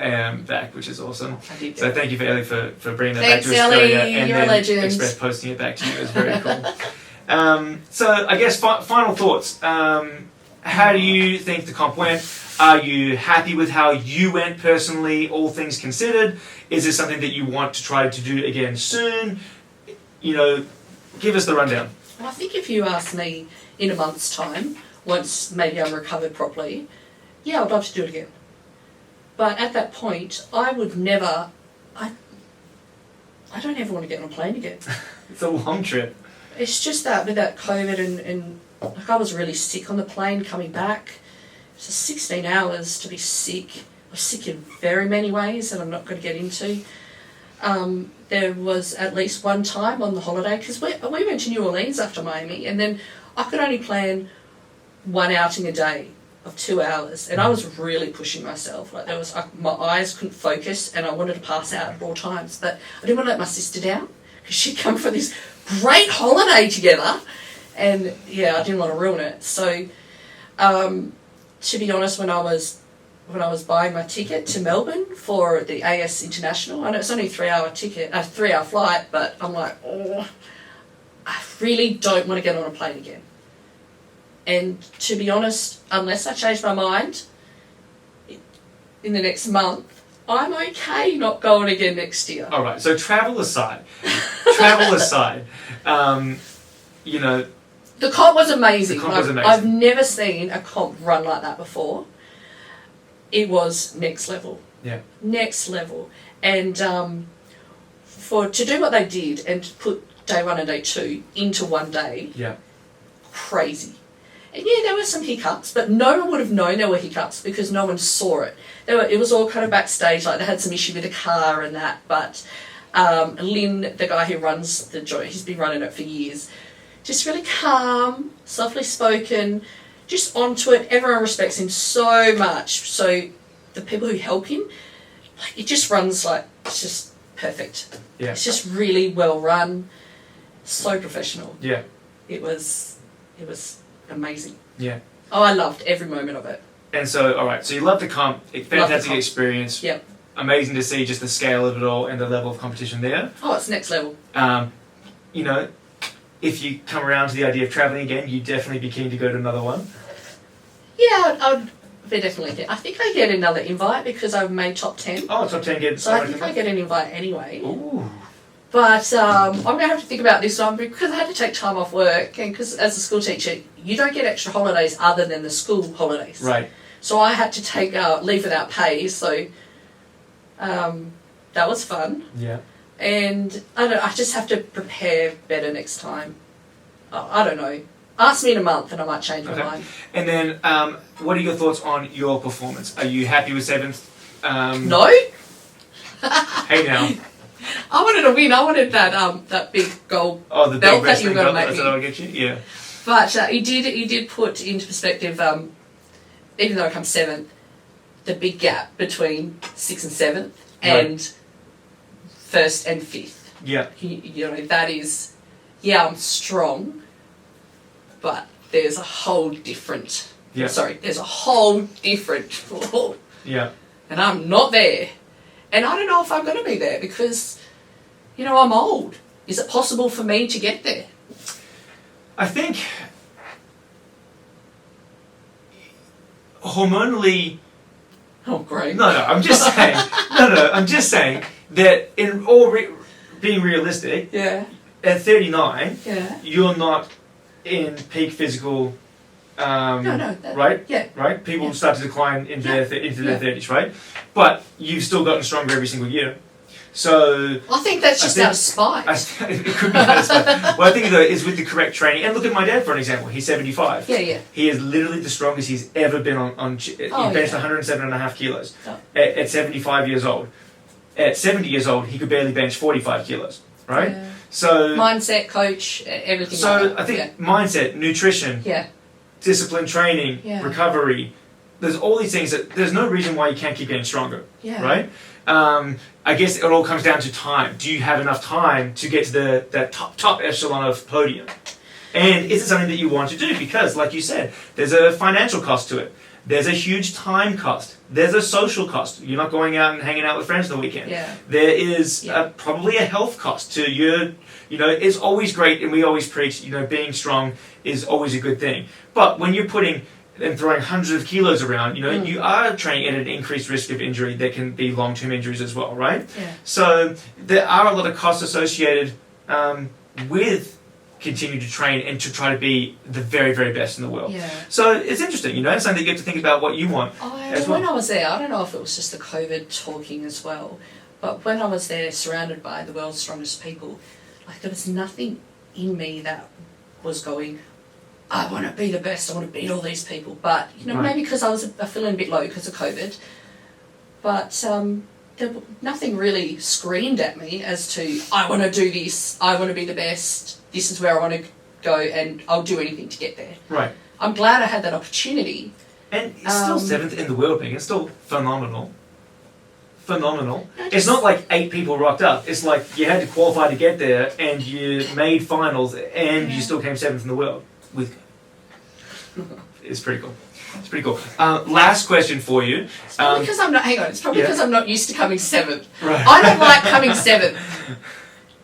back, which is awesome. I did get So it thank you for Ellie for bringing that Thanks, back to Australia Ellie. and You're a then legend. Express posting it back to you. It was very cool. So I guess final thoughts. How do you think the comp went? Are you happy with how you went personally, all things considered? Is this something that you want to try to do again soon? Give us the rundown. Well, I think if you ask me in a month's time, once maybe I'm recovered properly, yeah, I'd love to do it again. But at that point, I would never, I don't ever want to get on a plane again. It's a long trip. It's just that with that COVID and like I was really sick on the plane coming back. It's 16 hours to be sick. I was sick in very many ways that I'm not going to get into. There was at least one time on the holiday, because we went to New Orleans after Miami, and then I could only plan one outing a day of 2 hours, and I was really pushing myself. Like my eyes couldn't focus, and I wanted to pass out at all times. But I didn't want to let my sister down, because she'd come for this great holiday together, and yeah, I didn't want to ruin it. So, to be honest, when I was buying my ticket to Melbourne for the AS International, I know it's only a 3-hour ticket, a 3-hour flight, but I'm like, I really don't want to get on a plane again. And to be honest, unless I change my mind in the next month, I'm okay not going again next year. All right. So travel aside, the comp was amazing. The comp was amazing. I've never seen a comp run like that before. It was next level. Yeah. Next level. And to do what they did and to put day 1 and day 2 into one day, yeah, crazy. And yeah, there were some hiccups, but no one would have known there were hiccups because no one saw it. It was all kind of backstage, like they had some issue with the car and that, but Lynn, the guy who runs the joint, he's been running it for years, just really calm, softly spoken, just onto it. Everyone respects him so much. So the people who help him, like it just runs like, it's just perfect. Yeah. It's just really well run, so professional. Yeah. It was amazing. Yeah. Oh, I loved every moment of it. And so, all right, so you loved the comp, fantastic experience. Yep. Amazing to see just the scale of it all and the level of competition there. Oh, it's next level. If you come around to the idea of travelling again, you'd definitely be keen to go to another one. Yeah, I would be definitely get. I think I get another invite because I've made top 10. Oh, top 10 gets. So I think I get an invite anyway. Ooh. But I'm going to have to think about this one because I had to take time off work, and because as a school teacher, you don't get extra holidays other than the school holidays. Right. So I had to take leave without pay. So that was fun. Yeah. And I just have to prepare better next time. I don't know. Ask me in a month and I might change my mind. And then, what are your thoughts on your performance? Are you happy with 7th? No. Hey now. I wanted to win. I wanted that big gold Oh, the belt big that you were going to make That's me. what I'll get you? Yeah. But he did put into perspective, even though I come 7th, the big gap between 6th and 7th and 1st and 5th. Yeah. That is, yeah, I'm strong, but there's a whole different, there's a whole different level. Yeah. And I'm not there. And I don't know if I'm going to be there because, I'm old. Is it possible for me to get there? I think hormonally. Oh, great. No, I'm just saying. I'm just saying that in all being realistic, Yeah. at 39, Yeah. you're not in peak physical. No. Right? Yeah. Right? People start to decline into their 30s, right? But you've still gotten stronger every single year. So I think that's just out of spite. it could be out of spite. Well, I think though is with the correct training. And look at my dad for an example. He's 75. Yeah. He is literally the strongest he's ever been on he benched 107.5 kilos at 75 years old. At 70 years old, he could barely bench 45 kilos, right? Yeah. So mindset, coach, everything. So like that. I think mindset, nutrition, Yeah. discipline training, Yeah. recovery, there's all these things that there's no reason why you can't keep getting stronger, Yeah. right? I guess it all comes down to time. Do you have enough time to get to that top echelon of podium? And is it something that you want to do? Because, like you said, there's a financial cost to it. There's a huge time cost. There's a social cost. You're not going out and hanging out with friends on the weekend. Yeah. There is probably a health cost to your, it's always great, and we always preach, being strong is always a good thing. But when you're putting and throwing hundreds of kilos around, you are training at an increased risk of injury. There can be long-term injuries as well, right? Yeah. So there are a lot of costs associated with continue to train and to try to be the very, very best in the world. Yeah. So it's interesting, it's something you get to think about what you want. When I was there, I don't know if it was just the COVID talking as well, but when I was there surrounded by the world's strongest people, like there was nothing in me that was going, I want to be the best, I want to beat all these people. But, maybe because I was feeling a bit low because of COVID, but nothing really screamed at me as to, I want to do this, I want to be the best, this is where I want to go, and I'll do anything to get there. Right. I'm glad I had that opportunity. And it's still 7th in the world, Megan. It's still phenomenal. Phenomenal. No, it's not like 8 people rocked up. It's like you had to qualify to get there, and you made finals, and you still came 7th in the world. It's pretty cool. It's pretty cool. Last question for you. It's probably because I'm not. Hang on. It's probably because I'm not used to coming 7th. Right. I don't like coming 7th.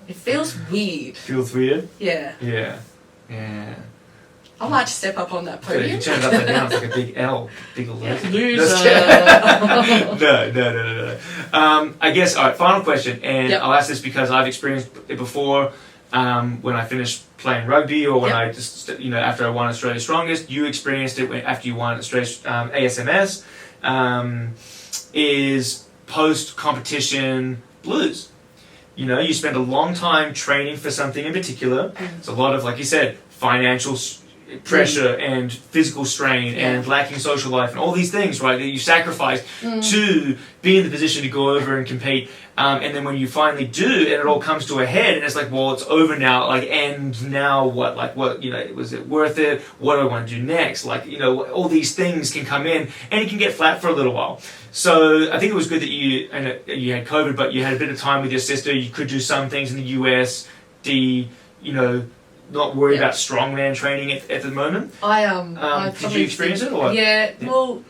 It feels weird. Feels weird. Yeah. Yeah. Yeah. I like to step up on that So you podium. can turn it upside down. It's like a big L, big loser. Loser. No. I guess. All right. Final question, and Yep. I'll ask this because I've experienced it before. When I finished playing rugby, or when I just, after I won Australia's Strongest, you experienced it after you won Australia's ASMS, is post-competition blues. You spend a long time training for something in particular. It's a lot of, like you said, financial pressure and physical strain and lacking social life and all these things, right, that you sacrifice to be in the position to go over and compete. And then when you finally do, and it all comes to a head, and it's like, well, it's over now, and now what? Was it worth it? What do I want to do next? All these things can come in, and it can get flat for a little while. So I think it was good that you had COVID, but you had a bit of time with your sister. You could do some things in the US, not worry about strongman training at the moment. Did you experience it, or? Yeah, well,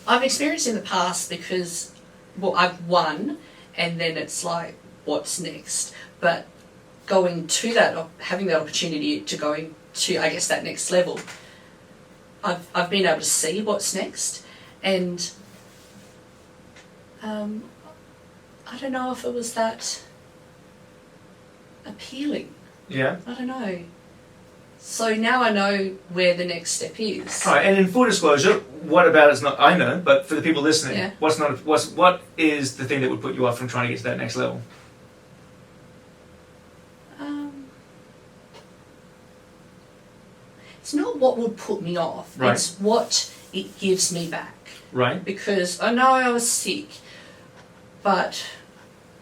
I've experienced it in the past because, I've won, and then it's like, what's next? But going to that, having that opportunity to going to, I guess, that next level, I've been able to see what's next, and I don't know if it was that appealing. Yeah. I don't know. So now I know where the next step is. All right, and in full disclosure, what about it's not? I know, but for the people listening, what is the thing that would put you off from trying to get to that next level? It's not what would put me off. Right. It's what it gives me back. Right. Because I know I was sick, but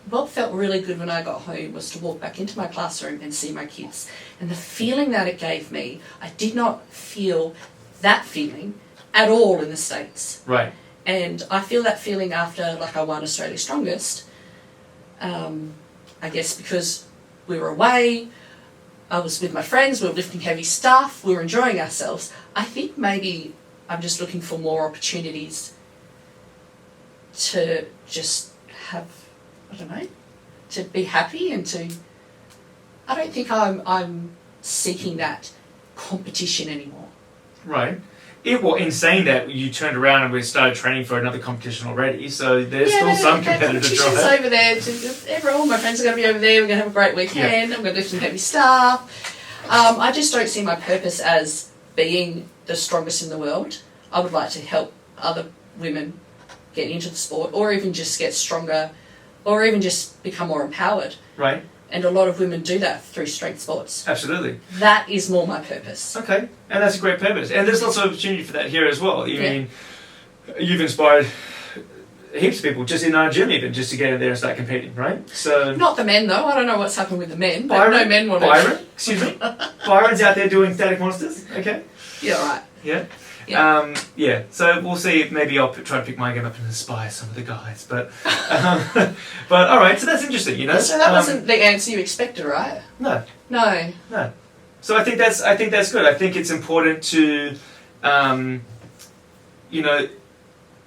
what felt really good when I got home was to walk back into my classroom and see my kids. And the feeling that it gave me, I did not feel that feeling at all in the States. Right. And I feel that feeling after, I won Australia's Strongest. I guess because we were away, I was with my friends, we were lifting heavy stuff, we were enjoying ourselves. I think maybe I'm just looking for more opportunities to just have, to be happy and to... I don't think I'm seeking that competition anymore. Right. In saying that, you turned around and we started training for another competition already, so there's still some competitive drive. Competition's over there. All my friends are going to be over there. We're going to have a great weekend. I'm going to lift some heavy stuff. I just don't see my purpose as being the strongest in the world. I would like to help other women get into the sport, or even just get stronger, or even just become more empowered. Right. And a lot of women do that through strength sports. Absolutely. That is more my purpose. Okay, and that's a great purpose. And there's lots of opportunity for that here as well. Mean, you've inspired heaps of people just in our gym even, just to get in there and start competing, right? So not the men though. I don't know what's happened with the men. But no men want to. Byron, excuse me. Byron's out there doing static monsters. Okay. Yeah, right. Yeah. Yeah. So we'll see. Maybe I'll try to pick my game up and inspire some of the guys. But but all right. So that's interesting, you know. So that wasn't the answer you expected, right? No. No. No. So I think that's good. I think it's important to, you know,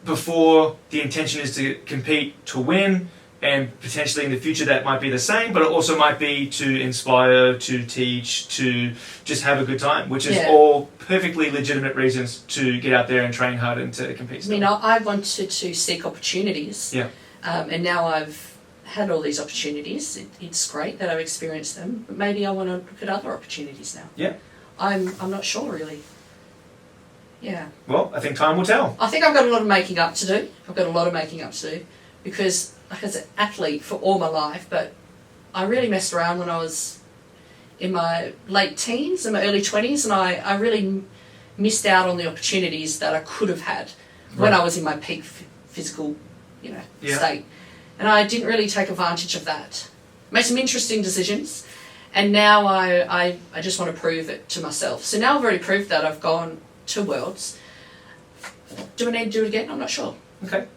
before the intention is to compete to win, and potentially in the future that might be the same, but it also might be to inspire, to teach, to just have a good time, which is all perfectly legitimate reasons to get out there and train hard and to compete. I mean, I wanted to seek opportunities. Yeah. And now I've had all these opportunities. It's great that I've experienced them, but maybe I want to look at other opportunities now. Yeah. I'm not sure really. Yeah. Well, I think time will tell. I think I've got a lot of making up to do. Because, like I was an athlete for all my life, but I really messed around when I was in my late teens and my early 20s, and I really missed out on the opportunities that I could have had when I was in my peak physical, state. And I didn't really take advantage of that. Made some interesting decisions, and now I just want to prove it to myself. So now I've already proved that. I've gone to Worlds. Do I need to do it again? I'm not sure. Okay.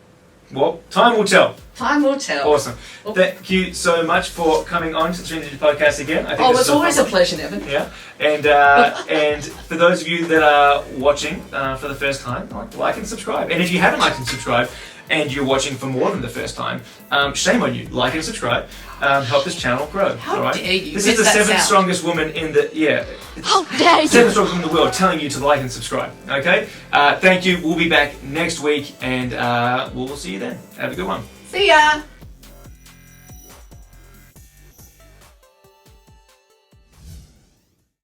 Well, time will tell. Time will tell. Awesome. Thank you so much for coming on to the Stream Energy Podcast again. I think it's always a pleasure, Nevin. Yeah. And for those of you that are watching for the first time, like and subscribe. And if you haven't liked and subscribed, and you're watching for more than the first time, shame on you. Like and subscribe. Help this channel grow. How dare you? This is the seventh strongest woman in the How dare you? seventh strongest woman in the world telling you to like and subscribe. Okay. Thank you. We'll be back next week, and we'll see you then. Have a good one. See ya.